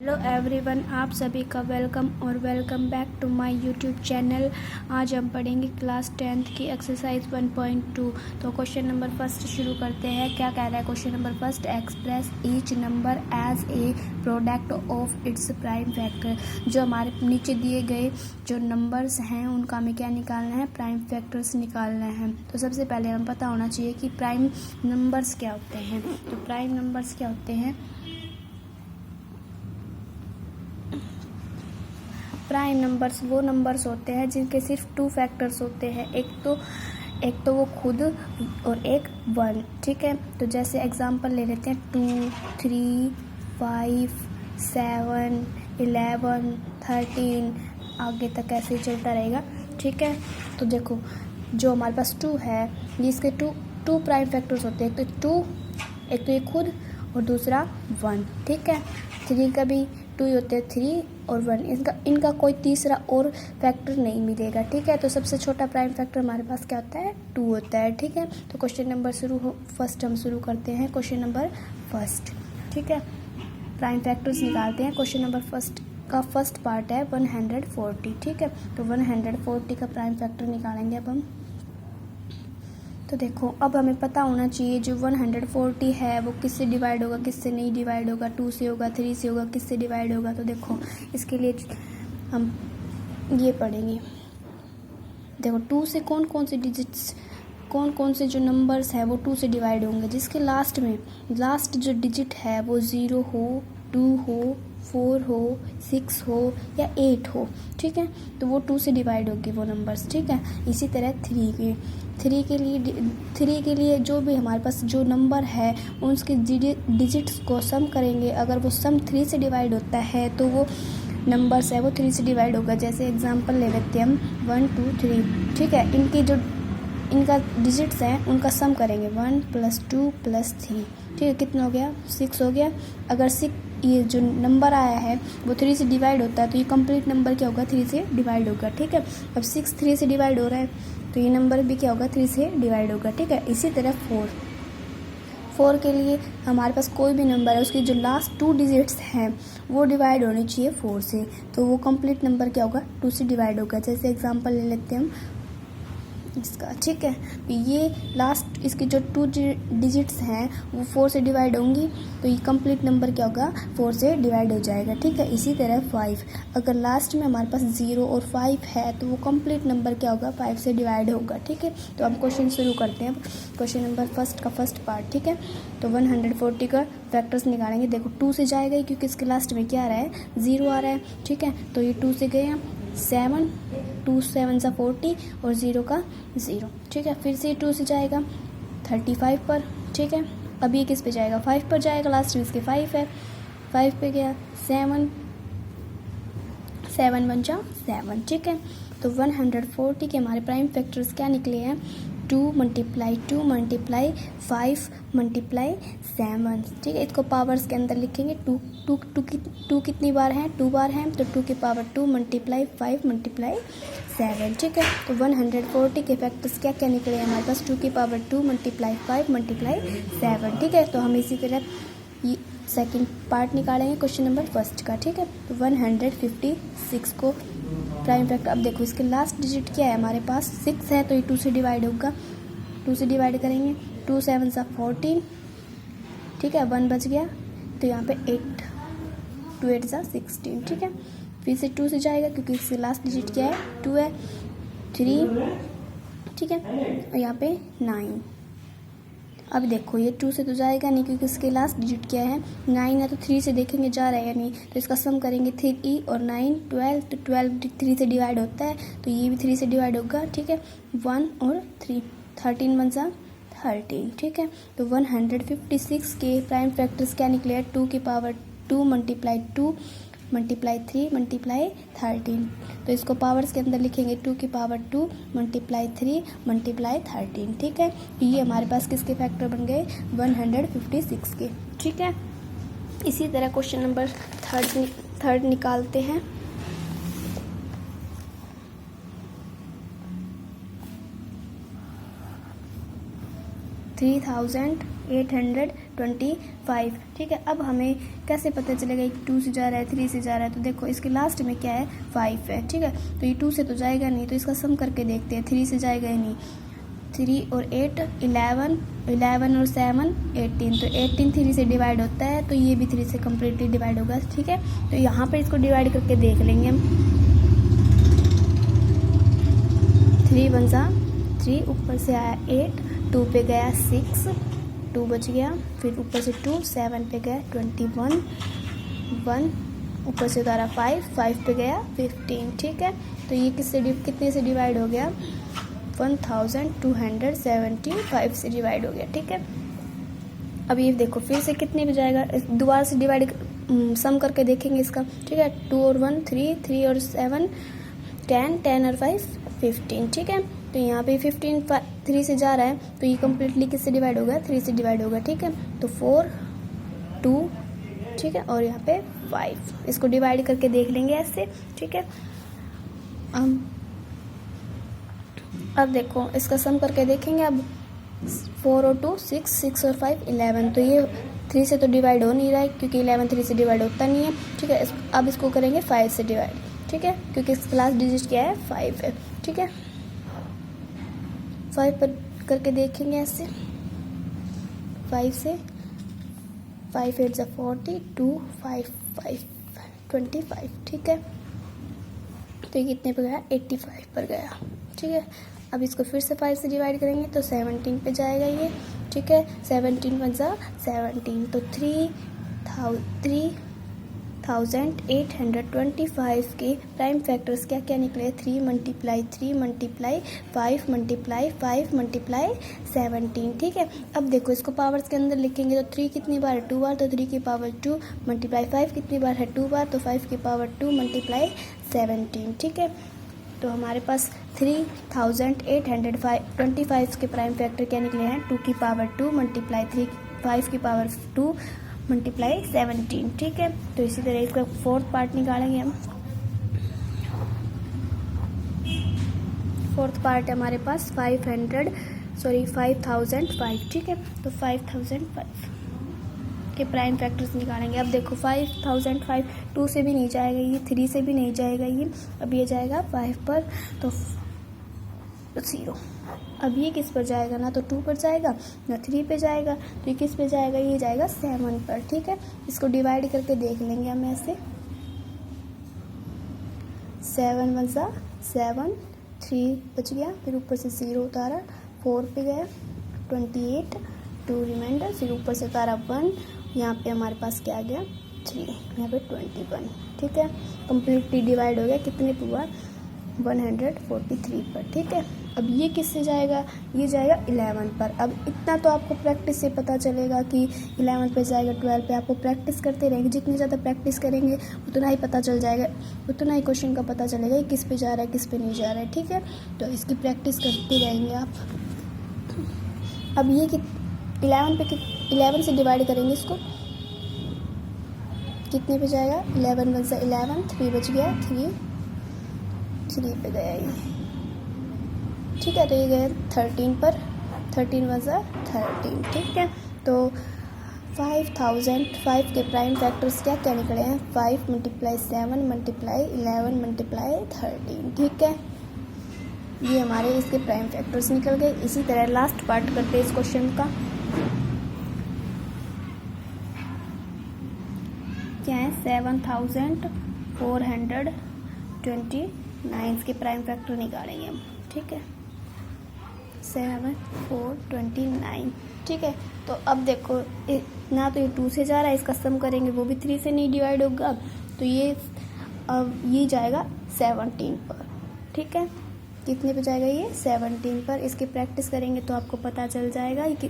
Hello everyone, आप सभी का वेलकम और welcome back to my YouTube channel. आज हम पढ़ेंगे क्लास 10th की एक्सरसाइज 1.2। तो क्वेश्चन नंबर फर्स्ट शुरू करते हैं। क्या कह रहा है question number first? Express each number as a product of its prime factor. जो हमारे नीचे दिए गए जो नंबर्स हैं उनका हमें क्या निकालना है? प्राइम फैक्टर्स निकालना है। तो सबसे पहले हमें पता होना चाहिए कि प्राइम नंबर्स क्या होते हैं। तो प्राइम नंबर्स क्या होते हैं? प्राइम नंबर्स वो नंबर्स होते हैं जिनके सिर्फ 2 फैक्टर्स होते हैं। एक तो वो खुद और एक 1। ठीक है, तो जैसे एग्जांपल ले लेते हैं 2, 3, 5, 7, 11, 13, आगे तक ऐसे ही चलता रहेगा। ठीक है, तो देखो जो हमारे पास 2 है, जिसके टू प्राइम फैक्टर्स होते हैं। एक तो ये खुद और दूसरा 1। ठीक है, 3 का भी 2 ही होते हैं, 3 और 1। इनका कोई तीसरा और फैक्टर नहीं मिलेगा। ठीक है, तो सबसे छोटा प्राइम फैक्टर हमारे पास क्या होता है? 2 होता है। ठीक है, तो क्वेश्चन नंबर फर्स्ट हम शुरू करते हैं। क्वेश्चन नंबर फर्स्ट, ठीक है, प्राइम फैक्टर्स निकालते हैं। क्वेश्चन नंबर फर्स्ट का फर्स्ट पार्ट है 140। ठीक है, तो 140 का प्राइम फैक्टर निकालेंगे अब हम। तो देखो, अब हमें पता होना चाहिए जो 140 है वो किससे डिवाइड होगा, किससे नहीं डिवाइड होगा। 2 से होगा, 3 से होगा, किससे डिवाइड होगा। तो देखो इसके लिए हम ये पढ़ेंगे। देखो 2 से कौन कौन से जो नंबर्स है वो 2 से डिवाइड होंगे, जिसके लास्ट जो डिजिट है वो 0 हो, 2 हो, 4 हो, 6 हो या 8 हो। ठीक है, तो वो 2 से डिवाइड होगी वो नंबर्स। ठीक है, इसी तरह 3 के लिए जो भी हमारे पास जो नंबर है उसके डिजिट्स को सम करेंगे। अगर वो सम 3 से डिवाइड होता है तो वो नंबर्स है वो 3 से डिवाइड होगा। जैसे एग्जांपल ले लेते हैं हम 1, 2, 3। ठीक है, इनका डिजिट्स हैं उनका सम करेंगे 1 + 2 + 3। ठीक है, कितना हो गया? 6 हो गया। अगर 6 ये जो नंबर आया है वो 3 से डिवाइड होता है तो ये कंप्लीट नंबर क्या होगा? 3 से डिवाइड होगा। ठीक है, अब 6 3 से डिवाइड हो रहा है तो ये नंबर भी क्या होगा? 3 से डिवाइड होगा। ठीक है, इसी तरह 4 के लिए हमारे पास कोई भी नंबर है उसकी जो लास्ट 2 डिजिट्स हैं वो डिवाइड होनी चाहिए 4 से, तो वो कंप्लीट नंबर क्या होगा? 2 से डिवाइड होगा। जैसे एग्जांपल ले लेते हैं हम इसका। ठीक है, तो ये लास्ट इसकी जो 2 डिजिट्स हैं वो 4 से डिवाइड होंगी तो ये कंप्लीट नंबर क्या होगा? 4 से डिवाइड हो जाएगा। ठीक है, इसी तरह 5, अगर लास्ट में हमारे पास 0 और 5 है तो वो कंप्लीट नंबर क्या होगा? 5 से डिवाइड होगा। ठीक है, तो हम क्वेश्चन शुरू करते हैं। क्वेश्चन नंबर फर्स्ट का फर्स्ट पार्ट। ठीक है, तो 140 का फैक्टर्स निकालेंगे। देखो 2 से जाएगा क्योंकि इसके लास्ट में क्या आ रहा है? 0 आ रहा है। ठीक है, तो ये 2 से गए हैं 7, 2 7 सा 40 और 0 का 0। ठीक है, फिर से 2 से जाएगा 35 पर। ठीक है, अब ये किस पे जाएगा? 5 पर जाएगा, लास्ट में इसके 5 है। 5 पे गया 7 7 1 जा 7। ठीक है, तो 140 के हमारे प्राइम फैक्टर्स क्या निकले हैं? 2 × 2 × 5 × 7। ठीक है, इसको पावर्स के अंदर लिखेंगे। 2 कितनी बार हैं? 2 बार हैं, तो 2 की पावर 2 × 5 × 7। ठीक है, तो 140 के फैक्टर्स क्या क्या निकले हैं हमारे पास? 2 की पावर 2 × 5 × 7। ठीक है, तो हम इसी तरह ये सेकंड पार्ट निकालेंगे क्वेश्चन नंबर फर्स्ट का। ठीक है, तो 156 को प्राइम फैक्टर। अब देखो इसके लास्ट डिजिट क्या है हमारे पास? 6 है, तो ये 2 से डिवाइड होगा। 2 से डिवाइड करेंगे, 2 7 सा 14। ठीक है, 1 बच गया तो यहाँ पे 8, 2 8 सा 16। ठीक है, फिर से 2 से जाएगा क्योंकि इसके लास्ट डिजिट क्या है? 2 है, 3। ठीक है, और यहाँ पे 9। अब देखो ये 2 से तो जाएगा नहीं क्योंकि इसके लास्ट डिजिट क्या है? 9 है, तो 3 से देखेंगे जा रहा है या नहीं, तो इसका सम करेंगे 3 और 9 12। तो 12 3 से डिवाइड होता है तो ये भी 3 से डिवाइड होगा। ठीक है, 1 और 3, 13 1 सा 13। ठीक है, तो 156 के प्राइम फैक्टर्स क्या निकले हैं? 2 की पावर 2 × 2 × 3 × 13। तो इसको पावर्स के अंदर लिखेंगे। 2 की पावर 2 × 3 × 13। ठीक है, ये हमारे पास किसके फैक्टर बन गए? 156 के। ठीक है, इसी तरह क्वेश्चन नंबर थर्ड निकालते हैं। 3825, ठीक है। अब हमें कैसे पता चलेगा कि 2 से जा रहा है 3 से जा रहा है, तो देखो इसके लास्ट में क्या है 5 है, ठीक है। तो ये 2 से तो जाएगा नहीं, तो इसका सम करके देखते हैं, 3 से जाएगा ही नहीं। 3 और 8 11, 11 और 7 18, तो 18 3 से डिवाइड होता है, तो ये भी 3 से कम्प्लीटली डिवाइड होगा, ठीक है। तो यहाँ पर इसको डिवाइड करके देख लेंगे हम। 3 1 3, ऊपर से आया 8, 2 पे गया 6, 2 बच गया, फिर ऊपर से 2, 7 पे गया 21, 1 ऊपर से उतारा 5, 5 पे गया 15, ठीक है। तो ये कितने से डिवाइड हो गया? 1275 से डिवाइड हो गया, ठीक है। अब ये देखो फिर से कितने पे जाएगा, दोबारा से डिवाइड सम करके देखेंगे इसका, ठीक है। 2 और 1 3, 3 और 7 10, 10 और 5 15, ठीक है। तो यहाँ पे 15 3 से जा रहा है, तो ये कम्प्लीटली किससे डिवाइड होगा? 3 से डिवाइड होगा, ठीक है। तो 4 2, ठीक है, और यहाँ पे 5, इसको डिवाइड करके देख लेंगे ऐसे, ठीक है। अब देखो इसका सम करके देखेंगे। अब 4 और 2 6, 6 और 5 11, तो ये 3 से तो डिवाइड हो नहीं रहा है, क्योंकि 11 3 से डिवाइड होता नहीं है, ठीक है। अब इसको करेंगे 5 से डिवाइड, ठीक है, क्योंकि इसका लास्ट डिजिट क्या है? 5 है, ठीक है। 5 पर करके देखेंगे ऐसे, 5 से 5 8 40, 2 5 5 25, ठीक है। तो ये कितने पर गया? 85 पर गया, ठीक है। अब इसको फिर से 5 से डिवाइड करेंगे तो 17 पे जाएगा ये, ठीक है। 17 1 17, तो 3825 के प्राइम फैक्टर्स क्या क्या निकले? 3 मल्टीप्लाई 3 मल्टीप्लाई 5 मल्टीप्लाई 5 मल्टीप्लाई 17, ठीक है। अब देखो इसको पावर्स के अंदर लिखेंगे तो 3 कितनी बार है? 2 बार, तो 3 की पावर 2 मल्टीप्लाई 5 कितनी बार है? 2 बार, तो 5 की पावर 2 मल्टीप्लाई 17, ठीक है। तो हमारे पास 3825 के प्राइम फैक्टर क्या निकले हैं? 2 की पावर 2 मल्टीप्लाई 5 की पावर 2 मल्टीप्लाई 17, ठीक है। तो इसी तरह इसका फोर्थ पार्ट निकालेंगे हम। फोर्थ पार्ट है हमारे पास 5005, ठीक है। तो 5005 के प्राइम फैक्टर्स निकालेंगे। अब देखो 5005 2 से भी नहीं जाएगा ये, 3 से भी नहीं जाएगा ये, अब ये जाएगा 5 पर, तो 0। अब ये किस पर जाएगा? ना तो 2 पर जाएगा ना 3 पे जाएगा, तो ये किस पे जाएगा? ये जाएगा 7 पर, ठीक है। इसको डिवाइड करके देख लेंगे हम ऐसे। 7 1 7, 3 बच गया, फिर ऊपर से 0 उतारा, 4 पे गया 28, 2 रिमाइंडर, फिर ऊपर से उतारा 1, यहाँ पे हमारे पास क्या आ गया? 3, यहाँ पे 21, ठीक है। कम्प्लीटली डिवाइड हो गया, कितने पे हुआ? 143 पर, ठीक है। अब ये किससे जाएगा? ये जाएगा 11 पर। अब इतना तो आपको प्रैक्टिस से पता चलेगा कि 11 पे जाएगा, 12 पे। आपको प्रैक्टिस करते रहेंगे, जितनी ज़्यादा प्रैक्टिस करेंगे उतना ही पता चल जाएगा, उतना ही क्वेश्चन का पता चलेगा कि किस पे जा रहा है किस पे नहीं जा रहा है, ठीक है। तो इसकी प्रैक्टिस करते रहेंगे आप। अब ये 11 से डिवाइड करेंगे इसको, कितने पे जाएगा? 11 1 11, 3 बच गया, 3 पे गया ये, ठीक है। तो ये गया 13 पर, 13 1 13, ठीक है। तो 5005 के प्राइम फैक्टर्स क्या क्या निकले हैं? 5 मल्टीप्लाई 7 मल्टीप्लाई 11 मल्टीप्लाई 13, ठीक है। ये हमारे इसके प्राइम फैक्टर्स निकल गए। इसी तरह लास्ट पार्ट करते हैं इस क्वेश्चन का। क्या है? 7429 के प्राइम फैक्टर निकालेंगे हम, ठीक है। 7429, ठीक है। तो अब देखो ना तो ये 2 से जा रहा है, इसका सम करेंगे वो भी 3 से नहीं डिवाइड होगा, तो ये अब ये जाएगा 17 पर, ठीक है। कितने पे जाएगा? ये 17 पर। इसकी प्रैक्टिस करेंगे तो आपको पता चल जाएगा कि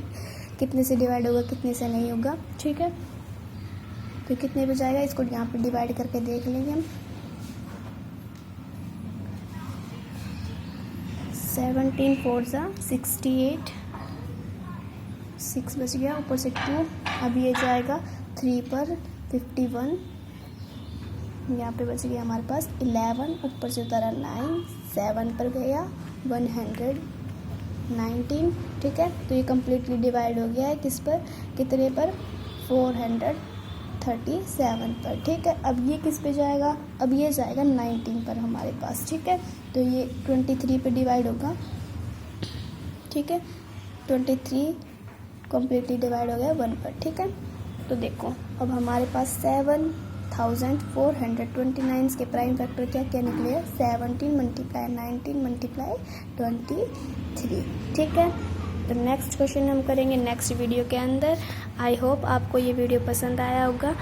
कितने से डिवाइड होगा कितने से नहीं होगा, ठीक है। तो कितने पे जाएगा? इसको यहाँ पे डिवाइड करके देख लेंगे हम। 17 4 68, 6 बच गया, ऊपर से 2। अब ये जाएगा 3 पर 51, यहाँ पे बच गया हमारे पास 11, ऊपर से उतारा 9, 7 पर गया 100, 19, ठीक है। तो ये कम्प्लीटली डिवाइड हो गया है किस पर, कितने पर, 437 पर, ठीक है। अब ये किस पे जाएगा, अब ये जाएगा 19 पर हमारे पास, ठीक है। तो ये 23 पे डिवाइड होगा, ठीक है। 23 कम्प्लीटली डिवाइड हो गया 1 पर, ठीक है। तो देखो अब हमारे पास 7429 के प्राइम फैक्टर क्या क्या निकले, 17 मल्टीप्लाई 19 मल्टीप्लाई 23, ठीक है। तो नेक्स्ट क्वेश्चन हम करेंगे नेक्स्ट वीडियो के अंदर। आई होप आपको ये वीडियो पसंद आया होगा।